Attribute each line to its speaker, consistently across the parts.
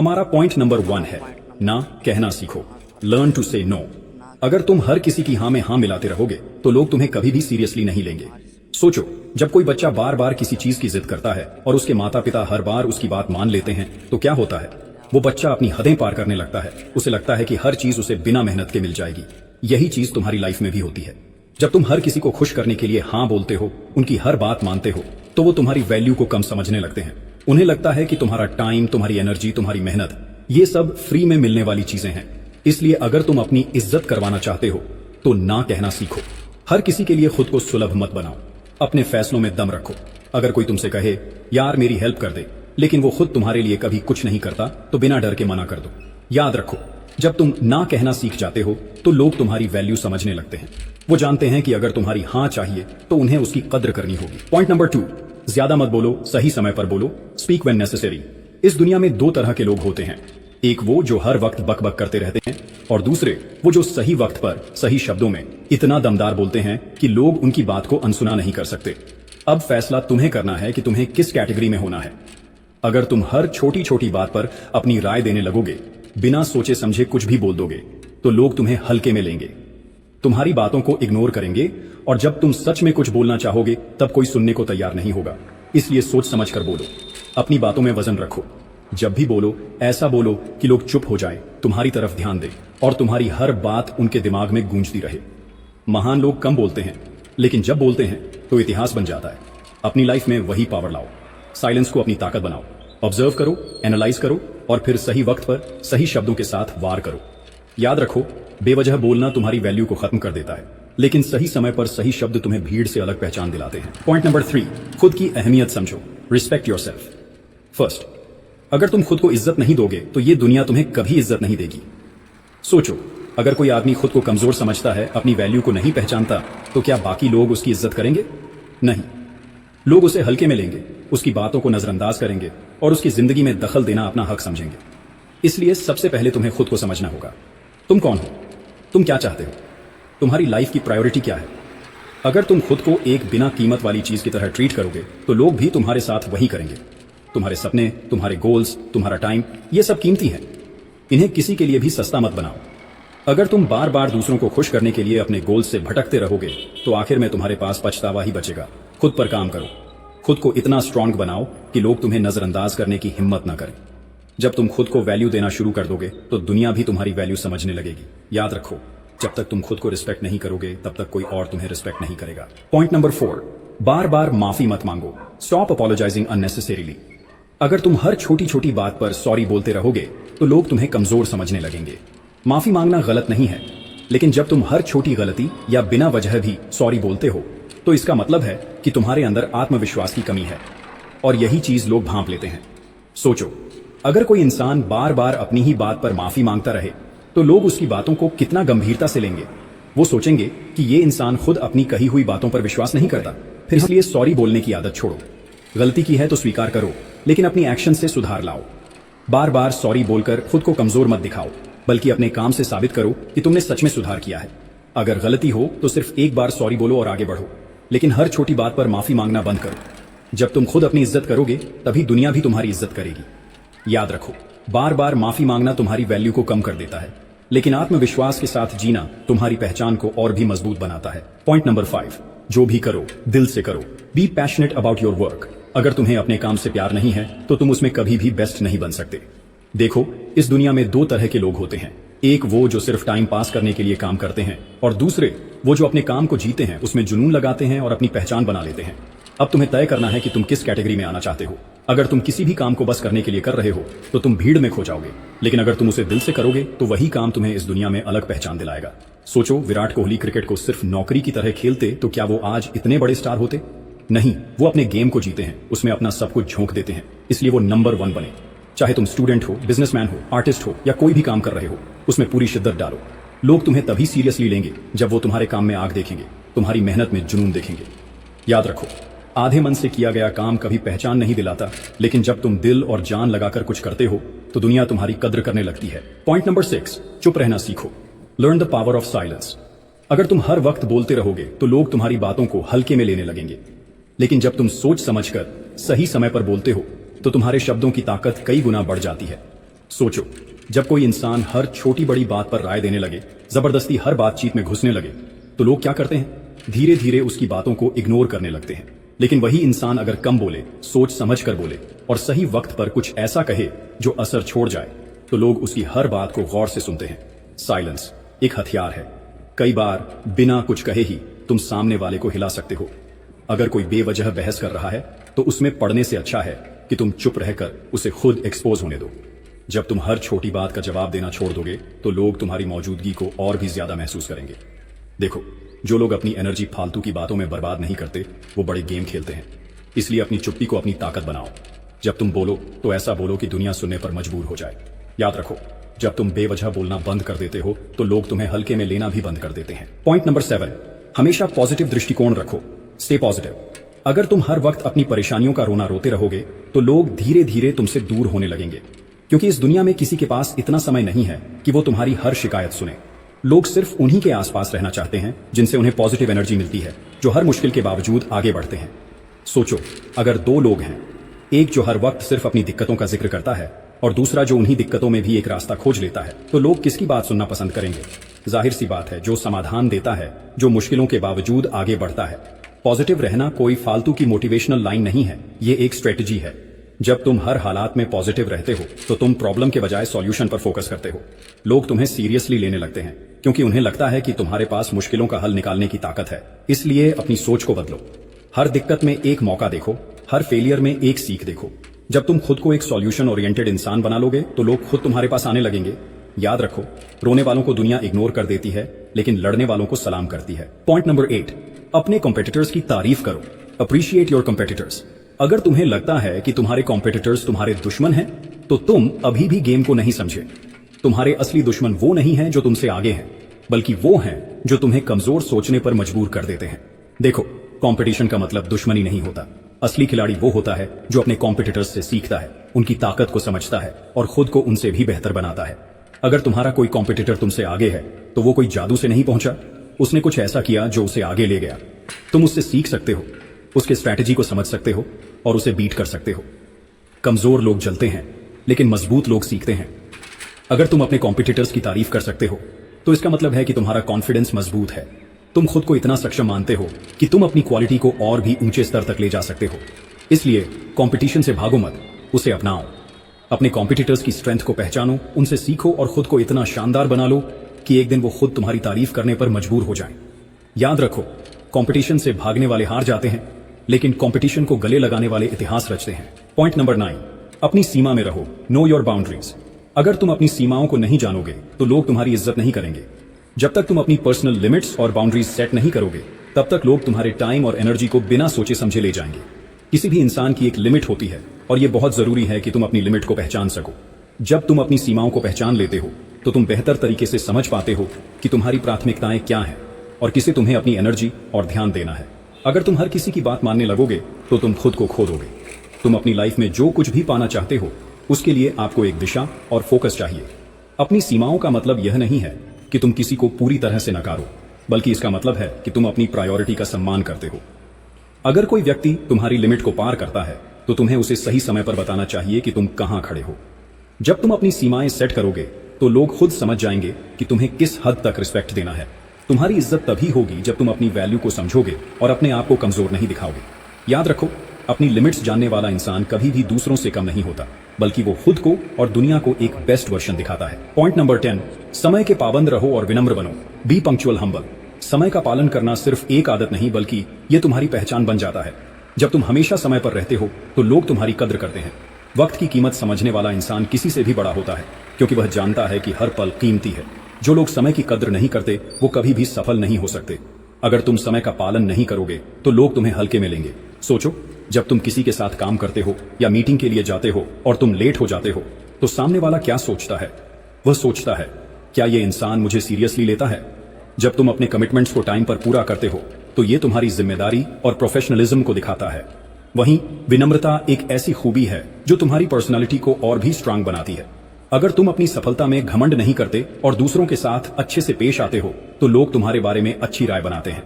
Speaker 1: हमारा point number 1 है, ना कहना सीखो। लर्न टू से नो। अगर तुम हर किसी की हाँ में हाँ मिलाते रहोगे तो लोग तुम्हें कभी भी सीरियसली नहीं लेंगे। सोचो, जब कोई बच्चा बार बार किसी चीज की जिद करता है और उसके माता पिता हर बार उसकी बात मान लेते हैं तो क्या होता है? वो बच्चा अपनी हदें पार करने लगता है। उसे लगता है कि हर चीज उसे बिना मेहनत के मिल जाएगी। यही चीज तुम्हारी लाइफ में भी होती है। जब तुम हर किसी को खुश करने के लिए हाँ बोलते हो, उनकी हर बात मानते हो, तो वो तुम्हारी वैल्यू को कम समझने लगते हैं। उन्हें लगता है कि तुम्हारा टाइम, तुम्हारी एनर्जी, तुम्हारी मेहनत, ये सब फ्री में मिलने वाली चीजें हैं। इसलिए अगर तुम अपनी इज्जत करवाना चाहते हो तो ना कहना सीखो। हर किसी के लिए खुद को सुलभ मत बनाओ। अपने फैसलों में दम रखो। अगर कोई तुमसे कहे यार मेरी हेल्प कर दे, लेकिन वो खुद तुम्हारे लिए कभी कुछ नहीं करता, तो बिना डर के मना कर दो। याद रखो, जब तुम ना कहना सीख जाते हो तो लोग तुम्हारी वैल्यू समझने लगते हैं। वो जानते हैं कि अगर तुम्हारी हाँ चाहिए तो उन्हें उसकी कद्र करनी होगी। पॉइंट नंबर 2, ज्यादा मत बोलो, सही समय पर बोलो। Speak when necessary. इस दुनिया में 2 तरह के लोग होते हैं। एक वो जो हर वक्त बक बक करते रहते हैं, और दूसरे वो जो सही वक्त पर सही शब्दों में इतना दमदार बोलते हैं कि लोग उनकी बात को अनसुना नहीं कर सकते। अब फैसला तुम्हें करना है कि तुम्हें किस कैटेगरी में होना है। अगर तुम हर छोटी छोटी बात पर अपनी राय देने लगोगे, बिना सोचे समझे कुछ भी बोल दोगे, तो लोग तुम्हें हल्के में लेंगे, तुम्हारी बातों को इग्नोर करेंगे, और जब तुम सच में कुछ बोलना चाहोगे तब कोई सुनने को तैयार नहीं होगा। इसलिए सोच समझ कर बोलो। अपनी बातों में वजन रखो। जब भी बोलो ऐसा बोलो कि लोग चुप हो जाए, तुम्हारी तरफ ध्यान दें और तुम्हारी हर बात उनके दिमाग में गूंजती रहे। महान लोग कम बोलते हैं, लेकिन जब बोलते हैं तो इतिहास बन जाता है। अपनी लाइफ में वही पावर लाओ। साइलेंस को अपनी ताकत बनाओ। ऑब्जर्व करो, एनालाइज करो और फिर सही वक्त पर सही शब्दों के साथ वार करो। याद रखो, बेवजह बोलना तुम्हारी वैल्यू को खत्म कर देता है, लेकिन सही समय पर सही शब्द तुम्हें भीड़ से अलग पहचान दिलाते हैं। पॉइंट नंबर 3, खुद की अहमियत समझो। Respect yourself first. अगर तुम खुद को इज्जत नहीं दोगे तो ये दुनिया तुम्हें कभी इज्जत नहीं देगी। सोचो, अगर कोई आदमी खुद को कमजोर समझता है, अपनी वैल्यू को नहीं पहचानता, तो क्या बाकी लोग उसकी इज्जत करेंगे? नहीं। लोग उसे हल्के में लेंगे, उसकी बातों को नजरअंदाज करेंगे और उसकी जिंदगी में दखल देना अपना हक समझेंगे। इसलिए सबसे पहले तुम्हें खुद को समझना होगा। तुम कौन हो? तुम क्या चाहते हो? तुम्हारी लाइफ की प्रायोरिटी क्या है? अगर तुम खुद को एक बिना कीमत वाली चीज की तरह ट्रीट करोगे तो लोग भी तुम्हारे साथ वही करेंगे। तुम्हारे सपने, तुम्हारे गोल्स, तुम्हारा टाइम, ये सब कीमती है। इन्हें किसी के लिए भी सस्ता मत बनाओ। अगर तुम बार बार दूसरों को खुश करने के लिए अपने गोल्स से भटकते रहोगे तो आखिर में तुम्हारे पास पछतावा ही बचेगा। खुद पर काम करो। खुद को इतना स्ट्रांग बनाओ कि लोग तुम्हें नजरअंदाज करने की हिम्मत न करें। जब तुम खुद को वैल्यू देना शुरू कर दोगे तो दुनिया भी तुम्हारी वैल्यू समझने लगेगी। याद रखो, जब तक तुम खुद को रिस्पेक्ट नहीं करोगे तब तक कोई और तुम्हें रिस्पेक्ट नहीं करेगा। पॉइंट नंबर 4, बार बार माफी मत मांगो। Stop apologising unnecessarily. अगर तुम हर छोटी छोटी बात पर सॉरी बोलते रहोगे तो लोग तुम्हें कमजोर समझने लगेंगे। माफी मांगना गलत नहीं है, लेकिन जब तुम हर छोटी गलती या बिना वजह भी सॉरी बोलते हो तो इसका मतलब है कि तुम्हारे अंदर आत्मविश्वास की कमी है, और यही चीज लोग भांप लेते हैं। सोचो, अगर कोई इंसान बार बार अपनी ही बात पर माफी मांगता रहे तो लोग उसकी बातों को कितना गंभीरता से लेंगे। वो सोचेंगे कि ये इंसान खुद अपनी कही हुई बातों पर विश्वास नहीं करता। फिर इसलिए सॉरी बोलने की आदत छोड़ो। गलती की है तो स्वीकार करो, लेकिन अपनी एक्शन से सुधार लाओ। बार बार सॉरी बोलकर खुद को कमजोर मत दिखाओ, बल्कि अपने काम से साबित करो कि तुमने सच में सुधार किया है। अगर गलती हो तो सिर्फ एक बार सॉरी बोलो और आगे बढ़ो, लेकिन हर छोटी बात पर माफी मांगना बंद करो। जब तुम खुद अपनी इज्जत करोगे तभी दुनिया भी तुम्हारी इज्जत करेगी। याद रखो, बार बार माफी मांगना तुम्हारी वैल्यू को कम कर देता है, लेकिन आत्मविश्वास के साथ जीना तुम्हारी पहचान को और भी मजबूत बनाता है। पॉइंट नंबर 5, जो भी करो दिल से करो। Be passionate about your work. अगर तुम्हें अपने काम से प्यार नहीं है तो तुम उसमें कभी भी बेस्ट नहीं बन सकते। देखो, इस दुनिया में 2 तरह के लोग होते हैं। एक वो जो सिर्फ टाइम पास करने के लिए काम करते हैं, और दूसरे वो जो अपने काम को जीते हैं, उसमें जुनून लगाते हैं और अपनी पहचान बना लेते हैं। अब तुम्हें तय करना है कि तुम किस कैटेगरी में आना चाहते हो। अगर तुम किसी भी काम को बस करने के लिए कर रहे हो तो तुम भीड़ में खो जाओगे, लेकिन अगर तुम उसे दिल से करोगे तो वही काम तुम्हें इस दुनिया में अलग पहचान दिलाएगा। सोचो, विराट कोहली क्रिकेट को सिर्फ नौकरी की तरह खेलते तो क्या वो आज इतने बड़े स्टार होते? नहीं, वो अपने गेम को जीते हैं, उसमें अपना सब कुछ झोंक देते हैं, इसलिए वो नंबर 1 बने। चाहे तुम स्टूडेंट हो, बिजनेसमैन हो, आर्टिस्ट हो या कोई भी काम कर रहे हो, उसमें पूरी शिद्दत डालो। लोग तुम्हें तभी सीरियसली लेंगे जब वो तुम्हारे काम में आग देखेंगे, तुम्हारी मेहनत में जुनून देखेंगे। याद रखो, आधे मन से किया गया काम कभी पहचान नहीं दिलाता, लेकिन जब तुम दिल और जान लगाकर कुछ करते हो तो दुनिया तुम्हारी कद्र करने लगती है। पॉइंट नंबर 6, चुप रहना सीखो। Learn the power of silence. अगर तुम हर वक्त बोलते रहोगे तो लोग तुम्हारी बातों को हल्के में लेने लगेंगे, लेकिन जब तुम सोच समझकर सही समय पर बोलते हो तो तुम्हारे शब्दों की ताकत कई गुना बढ़ जाती है। सोचो, जब कोई इंसान हर छोटी बड़ी बात पर राय देने लगे, जबरदस्ती हर बातचीत में घुसने लगे, तो लोग क्या करते हैं? धीरे धीरे उसकी बातों को इग्नोर करने लगते हैं। लेकिन वही इंसान अगर कम बोले, सोच समझ कर बोले और सही वक्त पर कुछ ऐसा कहे जो असर छोड़ जाए, तो लोग उसकी हर बात को गौर से सुनते हैं। साइलेंस एक हथियार है। कई बार बिना कुछ कहे ही तुम सामने वाले को हिला सकते हो। अगर कोई बेवजह बहस कर रहा है तो उसमें पढ़ने से अच्छा है कि तुम चुप रहकर उसे खुद एक्सपोज होने दो। जब तुम हर छोटी बात का जवाब देना छोड़ दोगे तो लोग तुम्हारी मौजूदगी को और भी ज्यादा महसूस करेंगे। देखो, जो लोग अपनी एनर्जी फालतू की बातों में बर्बाद नहीं करते, वो बड़े गेम खेलते हैं। इसलिए अपनी चुप्पी को अपनी ताकत बनाओ। जब तुम बोलो तो ऐसा बोलो कि दुनिया सुनने पर मजबूर हो जाए। याद रखो, जब तुम बेवजह बोलना बंद कर देते हो तो लोग तुम्हें हल्के में लेना भी बंद कर देते हैं। पॉइंट नंबर 7, हमेशा पॉजिटिव दृष्टिकोण रखो। Stay positive. अगर तुम हर वक्त अपनी परेशानियों का रोना रोते रहोगे तो लोग धीरे धीरे तुमसे दूर होने लगेंगे, क्योंकि इस दुनिया में किसी के पास इतना समय नहीं है कि वो तुम्हारी हर शिकायत सुने। लोग सिर्फ उन्हीं के आसपास रहना चाहते हैं जिनसे उन्हें पॉजिटिव एनर्जी मिलती है, जो हर मुश्किल के बावजूद आगे बढ़ते हैं। सोचो, अगर 2 लोग हैं, एक जो हर वक्त सिर्फ अपनी दिक्कतों का जिक्र करता है और दूसरा जो उन्हीं दिक्कतों में भी एक रास्ता खोज लेता है, तो लोग किसकी बात सुनना पसंद करेंगे? जाहिर सी बात है, जो समाधान देता है, जो मुश्किलों के बावजूद आगे बढ़ता है। पॉजिटिव रहना कोई फालतू की मोटिवेशनल लाइन नहीं है, ये एक स्ट्रेटजी है। जब तुम हर हालात में पॉजिटिव रहते हो तो तुम प्रॉब्लम के बजाय सॉल्यूशन पर फोकस करते हो। लोग तुम्हें सीरियसली लेने लगते हैं क्योंकि उन्हें लगता है कि तुम्हारे पास मुश्किलों का हल निकालने की ताकत है। इसलिए अपनी सोच को बदलो। हर दिक्कत में एक मौका देखो, हर फेलियर में एक सीख देखो। जब तुम खुद को एक सॉल्यूशन ओरिएंटेड इंसान बना लोगे तो लोग खुद तुम्हारे पास आने लगेंगे। याद रखो, रोने वालों को दुनिया इग्नोर कर देती है, लेकिन लड़ने वालों को सलाम करती है। पॉइंट नंबर 8, अपने कॉम्पिटिटर्स की तारीफ करो। Appreciate your competitors. अगर तुम्हें लगता है कि तुम्हारे कॉम्पिटिटर्स तुम्हारे दुश्मन हैं, तो तुम अभी भी गेम को नहीं समझे। तुम्हारे असली दुश्मन वो नहीं हैं जो तुमसे आगे हैं, बल्कि वो हैं जो तुम्हें कमजोर सोचने पर मजबूर कर देते हैं। देखो, कंपटीशन का मतलब दुश्मनी नहीं होता। असली खिलाड़ी वो होता है जो अपने कॉम्पिटिटर्स से सीखता है, उनकी ताकत को समझता है और खुद को उनसे भी बेहतर बनाता है। अगर तुम्हारा कोई कॉम्पिटिटर तुमसे आगे है तो वो कोई जादू से नहीं पहुंचा, उसने कुछ ऐसा किया जो उसे आगे ले गया। तुम उससे सीख सकते हो, उसके स्ट्रैटेजी को समझ सकते हो और उसे बीट कर सकते हो। कमजोर लोग जलते हैं, लेकिन मजबूत लोग सीखते हैं। अगर तुम अपने कॉम्पिटिटर्स की तारीफ कर सकते हो तो इसका मतलब है कि तुम्हारा कॉन्फिडेंस मजबूत है। तुम खुद को इतना सक्षम मानते हो कि तुम अपनी क्वालिटी को और भी ऊंचे स्तर तक ले जा सकते हो। इसलिए कंपटीशन से भागो मत, उसे अपनाओ। अपने कॉम्पिटिटर्स की स्ट्रेंथ को पहचानो, उनसे सीखो और खुद को इतना शानदार बना लो कि एक दिन वो खुद तुम्हारी तारीफ करने पर मजबूर हो जाएं। याद रखो, कंपटीशन से भागने वाले हार जाते हैं, लेकिन कंपटीशन को गले लगाने वाले इतिहास रचते हैं। पॉइंट नंबर 9, अपनी सीमा में रहो। Know your boundaries. अगर तुम अपनी सीमाओं को नहीं जानोगे तो लोग तुम्हारी इज्जत नहीं करेंगे। जब तक तुम अपनी पर्सनल लिमिट्स और बाउंड्रीज सेट नहीं करोगे, तब तक लोग तुम्हारे टाइम और एनर्जी को बिना सोचे समझे ले जाएंगे। किसी भी इंसान की एक लिमिट होती है और यह बहुत जरूरी है कि तुम अपनी लिमिट को पहचान सको। जब तुम अपनी सीमाओं को पहचान लेते हो तो तुम बेहतर तरीके से समझ पाते हो कि तुम्हारी प्राथमिकताएं क्या हैं और किसे तुम्हें अपनी एनर्जी और ध्यान देना है। अगर तुम हर किसी की बात मानने लगोगे तो तुम खुद को खो दोगे। तुम अपनी लाइफ में जो कुछ भी पाना चाहते हो, उसके लिए आपको एक दिशा और फोकस चाहिए। अपनी सीमाओं का मतलब यह नहीं है कि तुम किसी को पूरी तरह से नकारो, बल्कि इसका मतलब है कि तुम अपनी प्रायोरिटी का सम्मान करते हो। अगर कोई व्यक्ति तुम्हारी लिमिट को पार करता है तो तुम्हें उसे सही समय पर बताना चाहिए कि तुम कहां खड़े हो। जब तुम अपनी सीमाएं सेट करोगे तो लोग खुद समझ जाएंगे कि तुम्हें किस हद तक रिस्पेक्ट देना है। तुम्हारी इज्जत तभी होगी जब तुम अपनी वैल्यू को समझोगे और अपने आप को कमजोर नहीं दिखाओगे। याद रखो, अपनी लिमिट्स जानने वाला इंसान कभी भी दूसरों से कम नहीं होता, बल्कि वो खुद को और दुनिया को एक बेस्ट वर्जन दिखाता है। पॉइंट नंबर 10, समय के पाबंद रहो और विनम्र बनो। B punctual humble. समय का पालन करना सिर्फ एक आदत नहीं, बल्कि ये तुम्हारी पहचान बन जाता है। जब तुम हमेशा समय पर रहते हो तो लोग तुम्हारी कद्र करते हैं। वक्त की कीमत समझने वाला इंसान किसी से भी बड़ा होता है, क्योंकि वह जानता है कि हर पल कीमती है। जो लोग समय की कद्र नहीं करते वो कभी भी सफल नहीं हो सकते। अगर तुम समय का पालन नहीं करोगे तो लोग तुम्हें हल्के में लेंगे। सोचो, जब तुम किसी के साथ काम करते हो या मीटिंग के लिए जाते हो और तुम लेट हो जाते हो तो सामने वाला क्या सोचता है? वह सोचता है, क्या ये इंसान मुझे सीरियसली लेता है? जब तुम अपने कमिटमेंट्स को टाइम पर पूरा करते हो तो ये तुम्हारी जिम्मेदारी और प्रोफेशनलिज्म को दिखाता है। वहीं विनम्रता एक ऐसी खूबी है जो तुम्हारी पर्सनालिटी को और भी स्ट्रांग बनाती है। अगर तुम अपनी सफलता में घमंड नहीं करते और दूसरों के साथ अच्छे से पेश आते हो तो लोग तुम्हारे बारे में अच्छी राय बनाते हैं।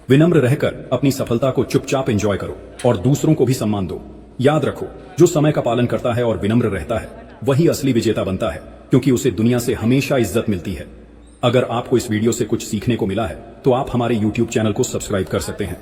Speaker 1: विनम्र रहकर अपनी सफलता को चुपचाप एंजॉय करो और दूसरों को भी सम्मान दो। याद रखो, जो समय का पालन करता है और विनम्र रहता है वही असली विजेता बनता है, क्योंकि उसे दुनिया से हमेशा इज्जत मिलती है। अगर आपको इस वीडियो से कुछ सीखने को मिला है तो आप हमारे YouTube चैनल को सब्सक्राइब कर सकते हैं।